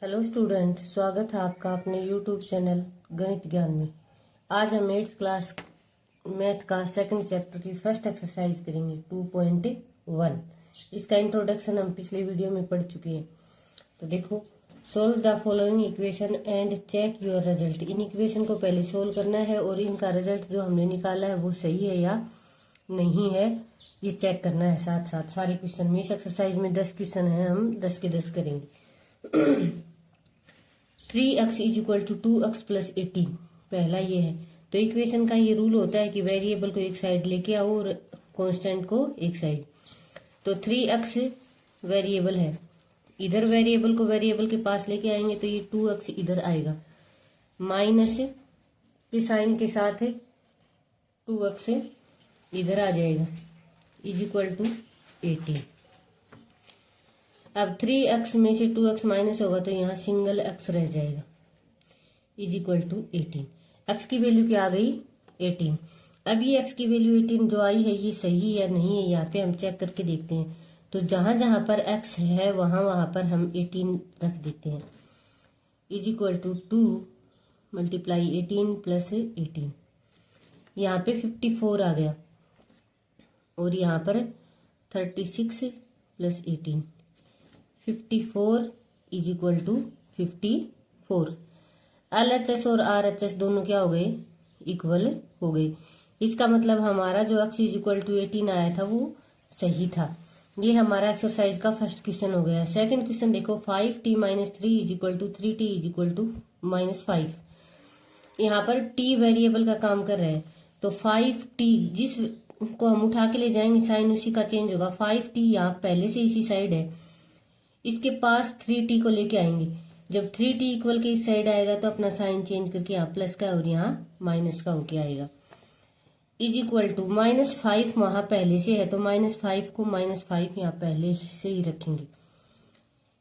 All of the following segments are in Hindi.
हेलो स्टूडेंट, स्वागत है आपका अपने यूट्यूब चैनल गणित ज्ञान में। आज हम 8th क्लास मैथ का सेकंड चैप्टर की फर्स्ट एक्सरसाइज करेंगे 2.1। इसका इंट्रोडक्शन हम पिछले वीडियो में पढ़ चुके हैं। तो देखो, solve the following equation and check your result. इन इक्वेशन को पहले सोल्व करना है और इनका रिजल्ट जो हमने निकाला है वो सही है या नहीं है ये चेक करना है। साथ साथ सारे क्वेश्चन में, इस एक्सरसाइज में 10 क्वेश्चन है, हम 10 के 10 करेंगे। 3x is equal to 2x plus 18, पहला ये है। तो इक्वेशन का ये रूल होता है कि वेरिएबल को एक साइड लेके आओ और कांस्टेंट को एक साइड। तो 3x वेरिएबल है, इधर वेरिएबल को वेरिएबल के पास लेके आएंगे तो ये 2x इधर आएगा, माइनस के साइन के साथ 2x इधर आ जाएगा, इज इक्वल टू 18। अब 3x में से 2x माइनस होगा तो यहाँ सिंगल x रह जाएगा, इज इक्वल टू 18। x की वैल्यू क्या आ गई? 18। अब ये x की वैल्यू 18 जो आई है ये सही या नहीं है, यहाँ पे हम चेक करके देखते हैं। तो जहां जहां पर x है वहां वहां पर हम 18 रख देते हैं, is equal to 2 multiply 18 plus 18। यहाँ पे 54 आ गया और यहाँ पर 36 plus 18, 54 is equal to 54। LHS और RHS दोनों क्या हो गए? इक्वल हो गए। इसका मतलब हमारा जो x इज इक्वल टू 18 आया था वो सही था। ये हमारा एक्सरसाइज का फर्स्ट क्वेश्चन हो गया। सेकंड क्वेश्चन देखो, 5t minus 3 is equal to 3t is equal to minus 5। यहाँ पर t वेरिएबल का काम कर रहा है तो 5t जिस को हम उठा के ले जाएंगे साइन उसी का चेंज होगा। 5t यहाँ पहले से इसी साइड है, इसके पास 3t को लेके आएंगे। जब 3t इक्वल के इस साइड आएगा तो अपना साइन चेंज करके यहाँ प्लस का और यहाँ माइनस का होके आएगा, इज इक्वल टू माइनस 5 वहां पहले से है तो माइनस 5 को माइनस 5 यहाँ पहले से ही रखेंगे,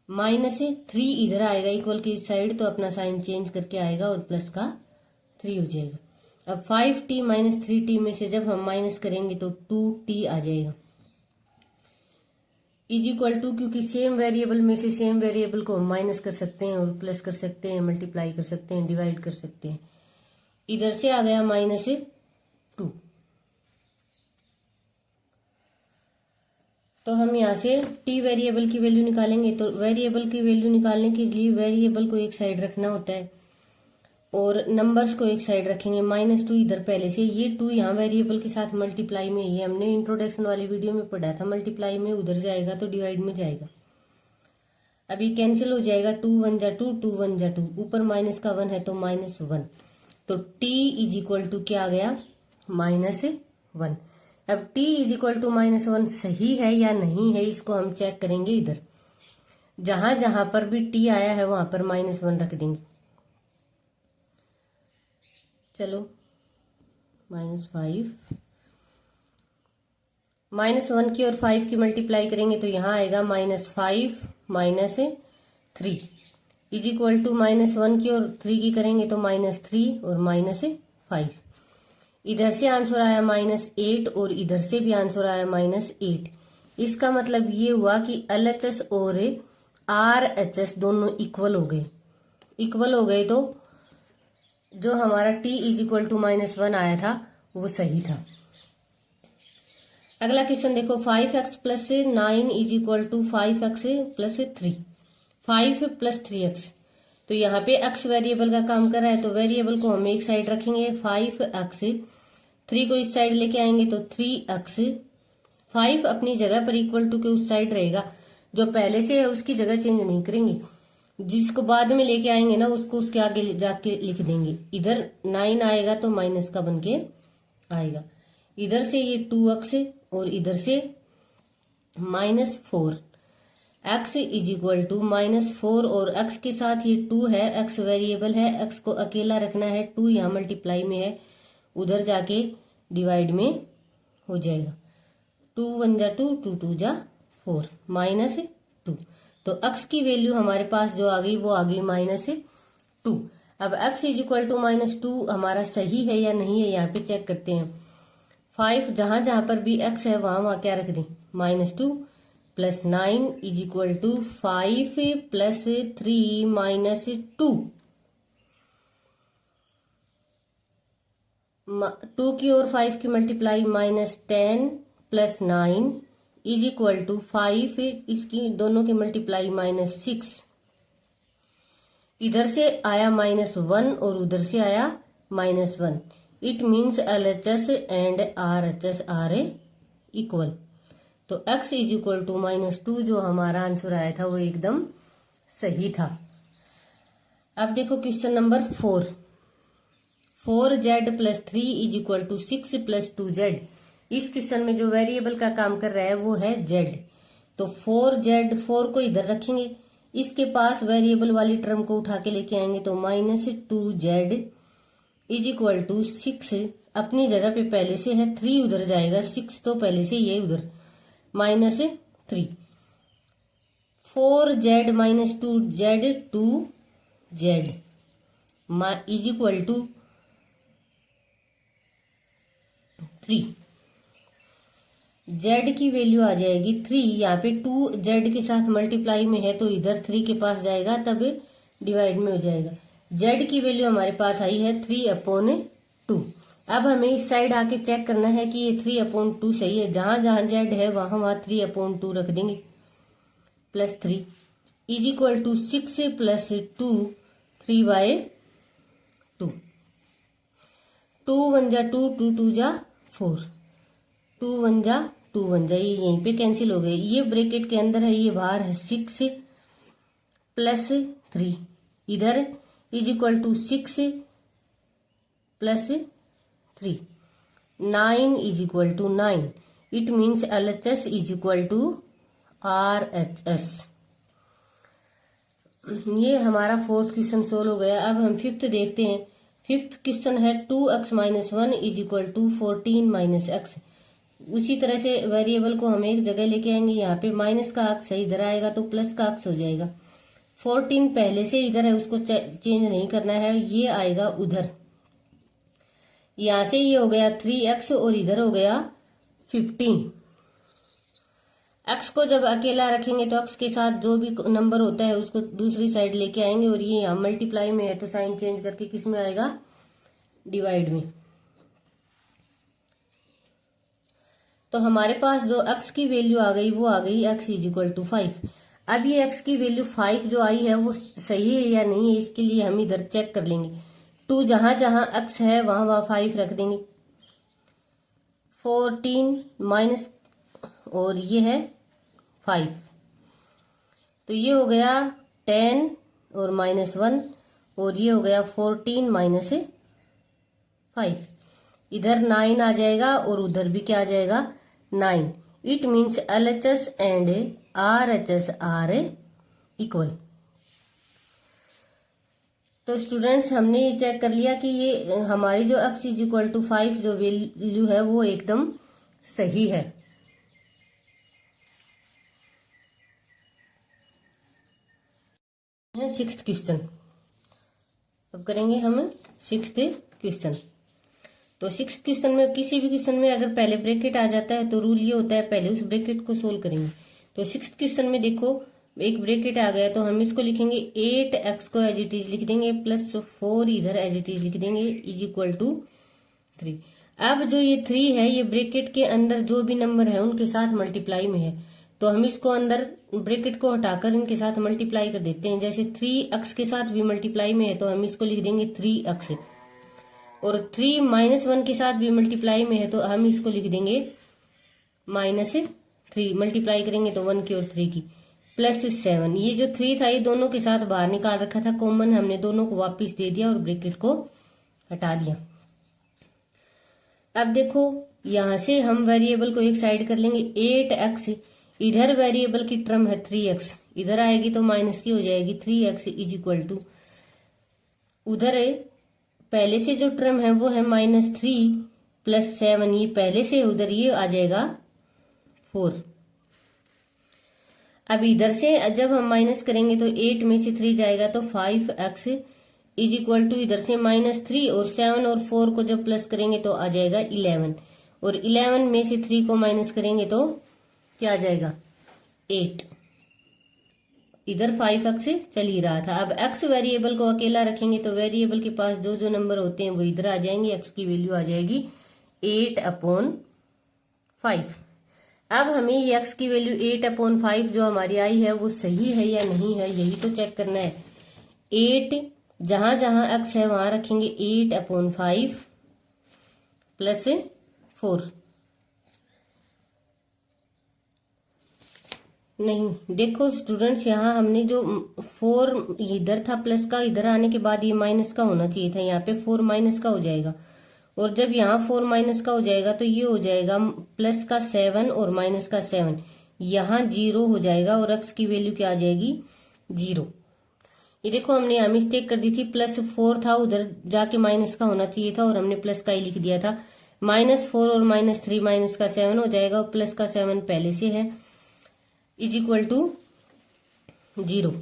माइनस 3 इधर आएगा इक्वल के इस साइड तो अपना साइन चेंज करके आएगा और प्लस का 3 हो जाएगा। अब 5t माइनस 3t में से जब हम माइनस करेंगे तो 2t आ जाएगा, इज इक्वल टू, क्योंकि सेम वेरिएबल में से सेम वेरिएबल को हम माइनस कर सकते हैं और प्लस कर सकते हैं, मल्टीप्लाई कर सकते हैं, डिवाइड कर सकते हैं। इधर से आ गया माइनस 2। तो हम यहाँ से t वेरिएबल की वैल्यू निकालेंगे। तो वेरिएबल की वैल्यू निकालने के लिए वेरिएबल को एक साइड रखना होता है और नंबर्स को एक साइड रखेंगे। -2 इधर पहले से, ये 2 यहाँ वेरिएबल के साथ मल्टीप्लाई में, ये हमने इंट्रोडक्शन वाली वीडियो में पढ़ा था, मल्टीप्लाई में उधर जाएगा तो डिवाइड में जाएगा। अभी कैंसिल हो जाएगा, 2 1 जा 2, 2 1 जा 2, ऊपर माइनस का 1 है तो -1। तो t इज इक्वल टू क्या आ गया? -1। अब t इज इक्वल टू -1 सही है या नहीं है इसको हम चेक करेंगे। इधर जहां जहां पर भी t आया है वहां पर -1 रख देंगे। चलो, -5 -1 की और 5 की मल्टीप्लाई करेंगे तो यहाँ आएगा -5 -3 इज इक्वल टू -1 की और 3 की करेंगे तो -3 और -5। इधर से आंसर आया -8 और इधर से भी आंसर आया -8। इसका मतलब ये हुआ कि LHS और RHS दोनों इक्वल हो गए। इक्वल हो गए तो जो हमारा t इज इक्वल टू -1 आया था वो सही था। अगला क्वेश्चन देखो, 5x plus 9 is equal to 5x plus 3, 5 plus 3x। तो यहाँ पे x वेरिएबल का काम कर रहा है तो वेरिएबल को हम एक साइड रखेंगे, 5x, 3 को इस साइड लेके आएंगे तो 3x, 5 अपनी जगह पर इक्वल टू के उस साइड रहेगा, जो पहले से है उसकी जगह चेंज नहीं करेंगे, जिसको बाद में लेके आएंगे ना उसको उसके आगे जाके लिख देंगे। इधर 9 आएगा तो माइनस का बन के आएगा, इधर से ये 2x और इधर से -4, x इज इक्वल टू -4 और x के साथ ये 2 है, x वेरिएबल है, x को अकेला रखना है, 2 यहाँ मल्टीप्लाई में है, उधर जाके डिवाइड में हो जाएगा, 2 1 जा 2, 2 2 जा 4, -2। तो x की वैल्यू हमारे पास जो आ गई वो आ गई -2। अब x इज इक्वल टू -2 हमारा सही है या नहीं है यहाँ पे चेक करते हैं। 5 जहां जहां पर भी x है वहां वहां क्या रख दें? -2 plus 9 is equal to 5 plus 3 minus 2। 2 की और 5 की multiply minus 10 plus 9 is equal to 5, इसकी दोनों की मल्टीप्लाई माइनस 6। इधर से आया -1 और उधर से आया -1। It means LHS and RHS are equal. तो x इज इक्वल टू -2 जो हमारा आंसर आया था वो एकदम सही था। अब देखो question number 4। 4z plus 3 is equal to 6 plus 2z। इस क्वेश्चन में जो वेरिएबल का काम कर रहा है वो है z। तो 4z, 4 को इधर रखेंगे, इसके पास वेरिएबल वाली टर्म को उठा के लेके आएंगे तो -2z इज इक्वल टू 6। अपनी जगह पे पहले से है, 3 उधर जाएगा, 6 तो पहले से ये उधर -3। 4z minus 2z 2z is equal to 3। z की वैल्यू आ जाएगी 3। यहाँ पे 2z के साथ मल्टीप्लाई में है तो इधर 3 के पास जाएगा, तब डिवाइड में हो जाएगा। z की वैल्यू हमारे पास आई है 3/2। अब हमें इस साइड आके चेक करना है कि ये 3/2 सही है। जहां जहां z है वहां 3/2 रख देंगे। Plus 3 is equal to 6 plus 2 3/2। 2 1 जा 2, 2 2 जा 4, 2 1 जा 2 1 जा, ये यहीं पे कैंसिल हो गए। ये ब्रैकेट के अंदर है, ये बाहर है। 6 प्लस 3 इधर is equal to 6 plus 3। 9 is equal to 9। It means LHS is equal to RHS। ये हमारा 4th क्वेश्चन सोल्व हो गया। अब हम 5th देखते हैं। 5th क्वेश्चन है 2x minus 1 is equal to 14 minus x। उसी तरह से वेरिएबल को हम एक जगह लेके आएंगे। यहाँ पे माइनस का अक्स है, इधर आएगा तो प्लस का अक्स हो जाएगा। 14 पहले से इधर है, उसको चेंज नहीं करना है, ये आएगा उधर। यहां से ये हो गया 3x और इधर हो गया 15। x को जब अकेला रखेंगे तो x के साथ जो भी नंबर होता है उसको दूसरी साइड लेके आएंगे, और ये यहाँ मल्टीप्लाई में है तो साइन चेंज करके किस में आएगा, डिवाइड में। तो हमारे पास जो x की वैल्यू आ गई वो आ गई x इज इक्वल टू 5। अब ये x की वैल्यू 5 जो आई है वो सही है या नहीं है, इसके लिए हम इधर चेक कर लेंगे। 2 जहां जहां x है वहां वहां 5 रख देंगे। 14 माइनस और ये है 5, तो ये हो गया 10 और -1, और ये हो गया 14 माइनस 5। इधर 9 आ जाएगा और उधर भी क्या आ जाएगा, 9। It means LHS and RHS are equal. तो स्टूडेंट्स हमने ये चेक कर लिया कि ये हमारी जो x इज इक्वल टू 5 जो वैल्यू है वो एकदम सही है। सिक्स्थ क्वेश्चन अब करेंगे हम 6th क्वेश्चन। तो 6th क्वेश्चन में किसी भी क्वेश्चन में अगर पहले ब्रैकेट आ जाता है तो रूल ये होता है पहले उस ब्रैकेट को सोल्व करेंगे। तो 6th क्वेश्चन में देखो एक ब्रैकेट आ गया तो हम इसको लिखेंगे 8x को एज इट इज लिख देंगे, प्लस 4 इधर एज इट इज लिख देंगे, इज इक्वल टू 3। अब जो ये 3 है ये ब्रैकेट के अंदर जो भी नंबर है उनके साथ मल्टीप्लाई में है, तो हम इसको अंदर ब्रैकेट को हटाकर इनके साथ मल्टीप्लाई कर देते हैं। जैसे 3x के साथ भी मल्टीप्लाई में है तो हम इसको लिख देंगे 3x, और 3 -1 के साथ भी मल्टीप्लाई में है तो हम इसको लिख देंगे -3। मल्टीप्लाई करेंगे तो 1 की और 3 की, प्लस 7। ये जो 3 था ये दोनों के साथ बाहर निकाल रखा था कॉमन, हमने दोनों को वापस दे दिया और ब्रैकेट को हटा दिया। अब देखो यहां से हम वेरिएबल को एक साइड कर लेंगे। 8x इधर वेरिएबल की टर्म है 3x, इधर आएगी तो माइनस की हो जाएगी। 3x इज इक्वल टू उधर पहले से जो टर्म है वो है -3 प्लस 7, ये पहले से उधर ये आ जाएगा 4। अब इधर से जब हम माइनस करेंगे तो 8 में से 3 जाएगा तो 5x इज इक्वल टू इधर से -3 और 7 और 4 को जब प्लस करेंगे तो आ जाएगा 11, और 11 में से 3 को माइनस करेंगे तो क्या आ जाएगा 8, इधर 5x चल ही रहा था। अब x वेरिएबल को अकेला रखेंगे तो वेरिएबल के पास जो जो नंबर होते हैं वो इधर आ जाएंगे, x की वैल्यू आ जाएगी 8/5। अब हमें ये x की वैल्यू 8/5 जो हमारी आई है वो सही है या नहीं है, यही तो चेक करना है। 8 जहां जहां x है वहां रखेंगे 8/5 प्लस 4। नहीं, देखो स्टूडेंट्स, यहाँ हमने जो 4 इधर था प्लस का, इधर आने के बाद ये माइनस का होना चाहिए था, यहाँ पे 4 माइनस का हो जाएगा। और जब यहाँ 4 माइनस का हो जाएगा तो ये हो जाएगा प्लस का 7 और माइनस का 7, यहाँ 0 हो जाएगा और x की वैल्यू क्या आ जाएगी 0। ये देखो हमने यहाँ मिस्टेक कर दी थी, +4 था, उधर जाके माइनस का होना चाहिए था और हमने प्लस का ही लिख दिया था। -4 और -3 माइनस का 7 हो जाएगा और प्लस का 7 पहले से है, = 0।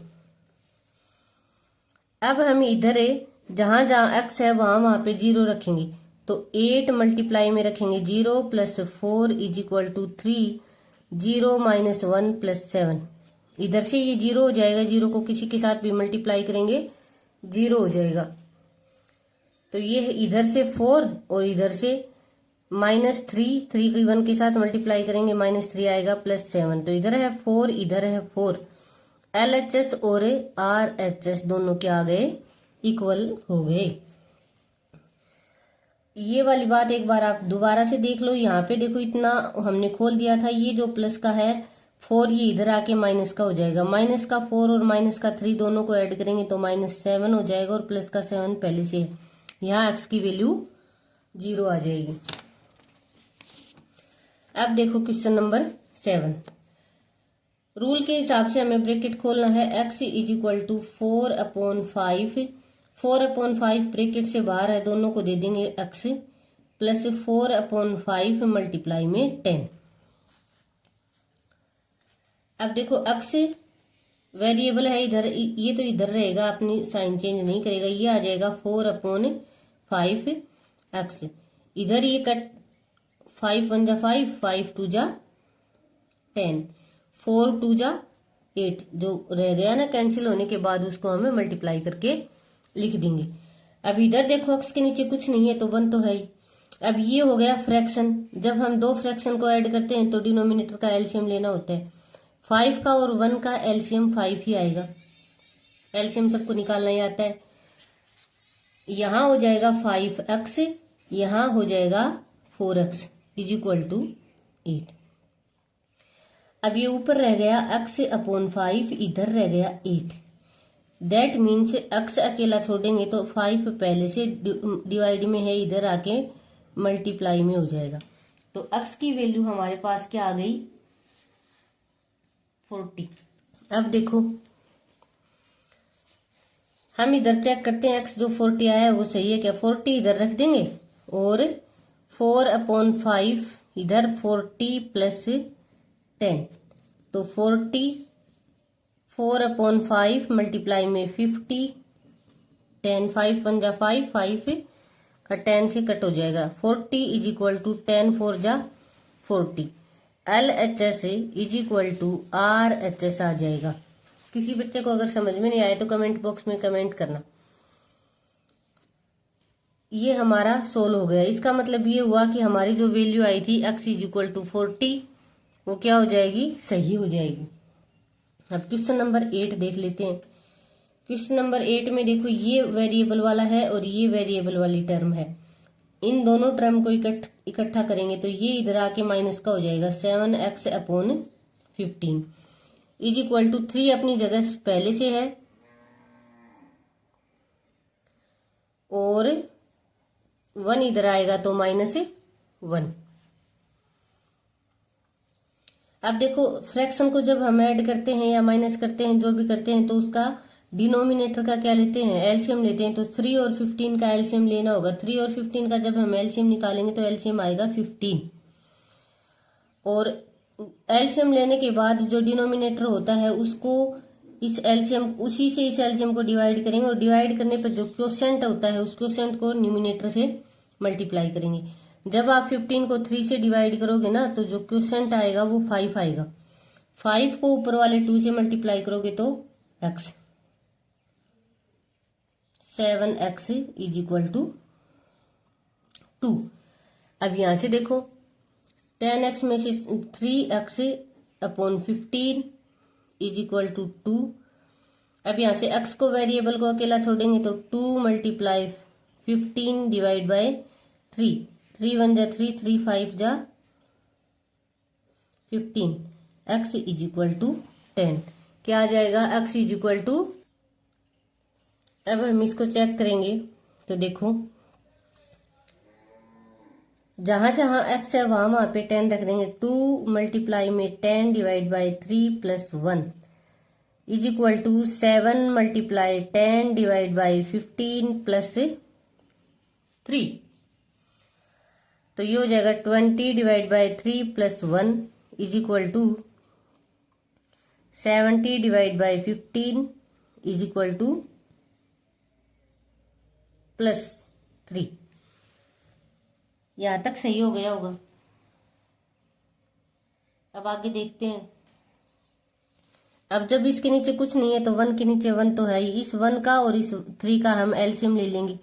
अब हम इधर जहां जहां x है वहां वहां पे 0 रखेंगे, तो 8 मल्टीप्लाई में रखेंगे 0 + 4 = 3, 0 - 1 + 7। इधर से ये 0 हो जाएगा, 0 को किसी के साथ भी मल्टीप्लाई करेंगे 0 हो जाएगा। तो ये इधर से 4 और इधर से -3, 3 को 1 के साथ मल्टीप्लाई करेंगे -3 आएगा +7। तो इधर है 4, इधर है 4। LHS और RHS दोनों क्या आ गए, इक्वल हो गए। ये वाली बात एक बार आप दोबारा से देख लो। यहाँ पे देखो इतना हमने खोल दिया था, ये जो प्लस का है 4 ये इधर आके माइनस का हो जाएगा। माइनस का 4 और माइनस का 3 दोनों को ऐड करेंगे तो -7 हो जाएगा और प्लस का 7 पहले से है। यहाँ x की वैल्यू 0 आ जाएगी। अब देखो क्वेश्चन नंबर 7। रूल के हिसाब से हमें ब्रैकेट खोलना है। x = 4/5, 4/5 ब्रैकेट से बाहर है, दोनों को दे देंगे x प्लस 4/5 मल्टीप्लाई में 10। अब देखो x वेरिएबल है इधर, ये तो इधर रहेगा, अपनी साइन चेंज नहीं करेगा, ये आ जाएगा 4/5x। इधर ये कट 5 1 जा 5, 5 2 जा 10, 4 2 जा 8, जो रह गया ना कैंसिल होने के बाद उसको हमें मल्टीप्लाई करके लिख देंगे। अब इधर देखो x के नीचे कुछ नहीं है तो 1 तो है ही। अब ये हो गया फ्रैक्शन। जब हम दो फ्रैक्शन को ऐड करते हैं तो डिनोमिनेटर का एलसीएम लेना होता है। 5 का और 1 का एलसीएम 5 ही आएगा। एलसीएम सबको निकालना ही आता है। यहां हो जाएगा 5x, यहां हो जाएगा 4x = 8। अब ये ऊपर रह गया x/5, इधर रह गया 8। दैट मीन्स x अकेला छोड़ेंगे तो 5 पहले से डिवाइड में है, इधर आके मल्टीप्लाई में हो जाएगा। तो x की वैल्यू हमारे पास क्या आ गई 40। अब देखो हम इधर चेक करते हैं x जो 40 आया है वो सही है क्या। 40 इधर रख देंगे और 4/5 इधर 40 + 10, तो 40 4/5 मल्टीप्लाई में 50, 10 5 1 जा 5, 5 का 10 से कट हो जाएगा। 40 = 10 4 जा 40। LHS = RHS आ जाएगा। किसी बच्चे को अगर समझ में नहीं आए तो कमेंट बॉक्स में कमेंट करना। ये हमारा सोल्व हो गया। इसका मतलब ये हुआ कि हमारी जो वैल्यू आई थी x = 40 वो क्या हो जाएगी, सही हो जाएगी। अब क्वेश्चन नंबर 8 देख लेते हैं। क्वेश्चन नंबर 8 में देखो ये वेरिएबल वाला है और ये वेरिएबल वाली टर्म है। इन दोनों टर्म को इकट्ठा करेंगे तो ये इधर आके माइनस का हो जाएगा 7x/15 = 3 अपनी जगह पहले से है और 1 इधर आएगा तो -1। अब देखो फ्रैक्शन को जब हम ऐड करते हैं या माइनस करते हैं, जो भी करते हैं, तो उसका डिनोमिनेटर का क्या लेते हैं, एलसीएम लेते हैं। तो 3 और 15 का एलसीएम लेना होगा। 3 और 15 का जब हम एलसीएम निकालेंगे तो एलसीएम आएगा 15 और एलसीएम लेने के बाद जो डिनोमिनेटर होता है उसको इस एलसीएम उसी से इस एलसीएम को डिवाइड करेंगे और डिवाइड करने पर जो क्वोशिएंट होता है उस क्वोशिएंट को न्यूमिनेटर से मल्टीप्लाई करेंगे। जब आप 15 को 3 से डिवाइड करोगे ना तो जो क्वोशिएंट आएगा वो 5 आएगा। 5 को ऊपर वाले 2 से मल्टीप्लाई करोगे तो x, 7x is equal to 2। अब यहां से देखो 10x में से 3x upon 15 is equal to 2। अब यहां से x को वेरिएबल को अकेला छोड़ेंगे तो 2 मल्टीप्लाई 15 डिवाइड बाय 3, 3 1 जा 3, 3 5 जा 15, x इज इक्वल टू 10। क्या आ जाएगा? x इज इक्वल टू, अब हम इसको चेक करेंगे तो देखो जहां जहां x है वहां वहां पे 10 रख देंगे। 2 मल्टीप्लाई में 10 divide by 3 plus 1 is equal to 7 multiply 10 divide by 15 plus 3। तो ये हो जाएगा 20 divide by 3 plus 1 is equal to 70 divide by 15 is equal to plus 3। यहां तक सही हो गया होगा। अब आगे देखते हैं। अब जब इसके नीचे कुछ नहीं है तो 1 के नीचे 1 तो है ही, इस 1 का और इस 3 का हम एलसीएम ले लेंगे।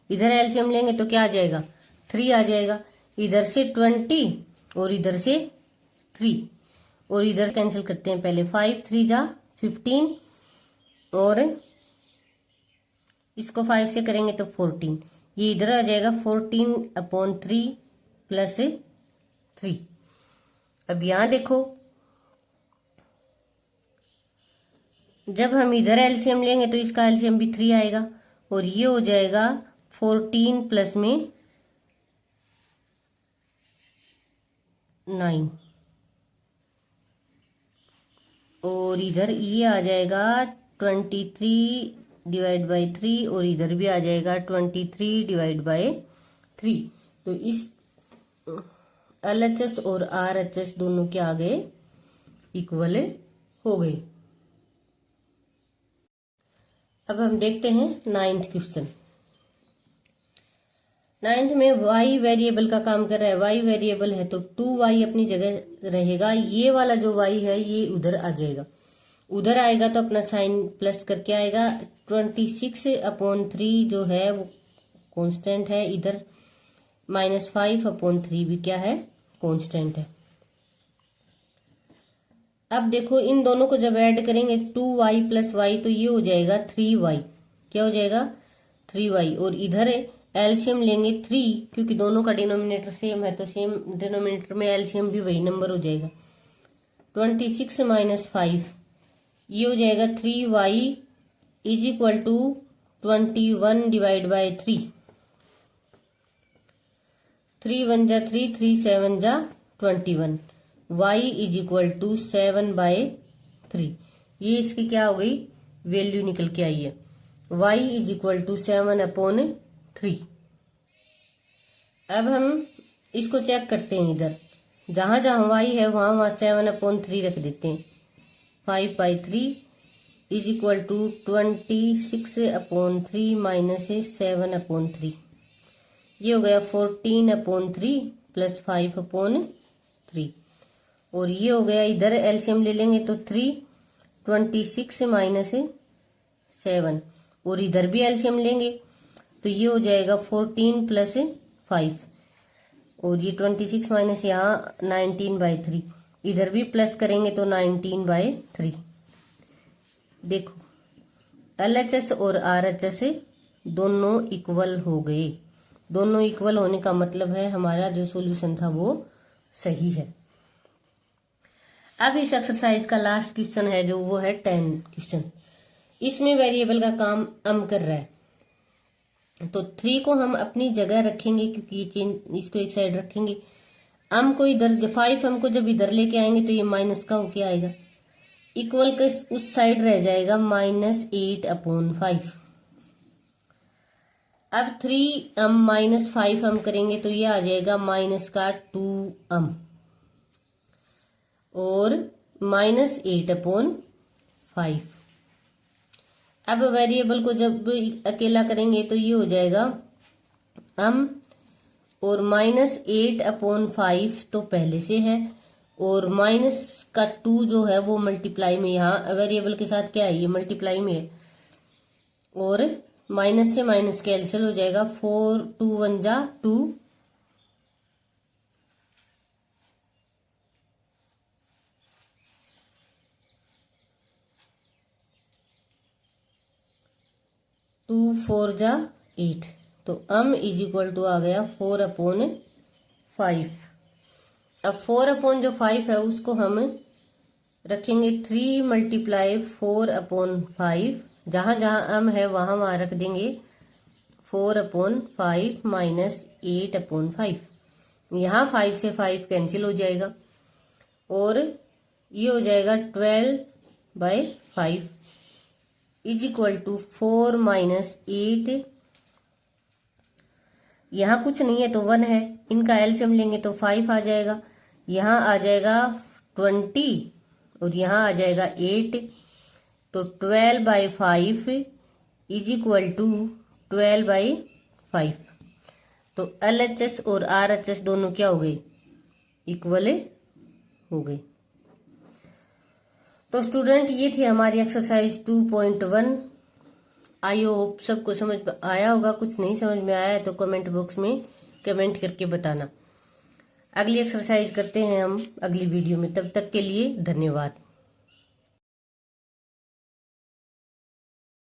इधर एलसीएम लेंगे तो क्या आ जाएगा? 3 आ जाएगा। इधर से 20 और इधर से 3 और इधर कैंसिल करते हैं पहले। 5 3 जा 15 और इसको 5 से करेंगे तो 14, ये इधर आ जाएगा 14 अपॉन 3 प्लस 3। अब यहां देखो जब हम इधर एलसीएम लेंगे तो इसका एलसीएम भी 3 आएगा और ये हो जाएगा 14 प्लस में 9 और इधर ये आ जाएगा 23 डिवाइड बाय 3 और इधर भी आ जाएगा 23 डिवाइड बाय 3। तो इस LHS और RHS दोनों के आ गए इक्वल हो गए। अब हम देखते हैं 9th क्वेश्चन। 9th में y वेरिएबल का काम कर रहा है। y वेरिएबल है तो 2y अपनी जगह रहेगा। ये वाला जो y है ये उधर आ जाएगा। उधर आएगा तो अपना साइन प्लस करके आएगा। 26 अपॉन 3 जो है वो कांस्टेंट है। इधर -5 अपॉन 3 भी क्या है? कांस्टेंट है। अब देखो इन दोनों को जब ऐड करेंगे 2y प्लस y तो ये हो जाएगा 3y। क्या हो जाएगा? 3y। और इधर एलसीएम लेंगे 3 क्योंकि दोनों का डिनोमिनेटर सेम है तो सेम डिनोमिनेटर में एलसीएम भी वही नंबर हो जाएगा। 26 माइनस 5 ये हो जाएगा 3y is equal to 21 divide by 3। 3 1 जा 3, 3 7 जा 21। y is equal to 7 by 3। ये इसकी क्या हो गई? वैल्यू निकल के आई है। y is equal to 7 upon 3। अब हम इसको चेक करते हैं। इधर जहां जहां y है वहां वहां 7 अपॉन 3 रख देते हैं। 5 by 3 is equal to 26 upon 3 minus 7 upon 3। ये हो गया 14 अपॉन 3 प्लस 5 अपॉन 3 और ये हो गया इधर एलसीएम ले लेंगे तो 3, 26 माइनस 7 और इधर भी एलसीएम लेंगे तो ये हो जाएगा 14 प्लस 5 और ये 26 माइनस यहाँ 19 बाई 3। इधर भी प्लस करेंगे तो 19 बाय 3। देखो LHS और RHS दोनों इक्वल हो गए। दोनों इक्वल होने का मतलब है हमारा जो सॉल्यूशन था वो सही है। अब इस एक्सरसाइज का लास्ट क्वेश्चन है जो वो है 10 क्वेश्चन। इसमें वेरिएबल का काम कर रहा है तो 3 को हम अपनी जगह रखेंगे क्योंकि ये चेंज इसको एक साइड रखेंगे। को इधर 5 को जब इधर लेके आएंगे तो ये माइनस का होके आएगा। इक्वल का उस साइड रह जाएगा -8 अपॉन 5। अब 3 माइनस 5 करेंगे तो ये आ जाएगा माइनस का 2 और -8 अपॉन 5। अब वेरिएबल को जब अकेला करेंगे तो ये हो जाएगा और -8 अपॉन 5 तो पहले से है और माइनस का 2 जो है वो मल्टीप्लाई में, यहाँ वेरिएबल के साथ क्या है, ये मल्टीप्लाई में है, और माइनस से माइनस कैंसिल हो जाएगा, 4 2 1 जा 2, 2 4 जा 8। तो इज इक्वल टू आ गया 4/5। अब 4/5 है उसको हम रखेंगे 3 मल्टीप्लाई 4/5, जहां जहां है वहां वहां रख देंगे 4/5 माइनस 8/5। यहाँ 5 से 5 कैंसिल हो जाएगा और ये हो जाएगा 12/5 इज इक्वल टू 4 माइनस 8। यहाँ कुछ नहीं है तो 1 है, इनका एलसीएम लेंगे तो 5 आ जाएगा, यहाँ आ जाएगा 20 और यहाँ आ जाएगा 8। तो 12/5 इज इक्वल टू 12/5। तो LHS और RHS दोनों क्या हो गए, इक्वल हो गए। तो स्टूडेंट ये थी हमारी एक्सरसाइज 2.1। आई होप सबको समझ आया होगा। कुछ नहीं समझ में आया है तो कमेंट बॉक्स में कमेंट करके बताना। अगली एक्सरसाइज करते हैं हम अगली वीडियो में, तब तक के लिए धन्यवाद।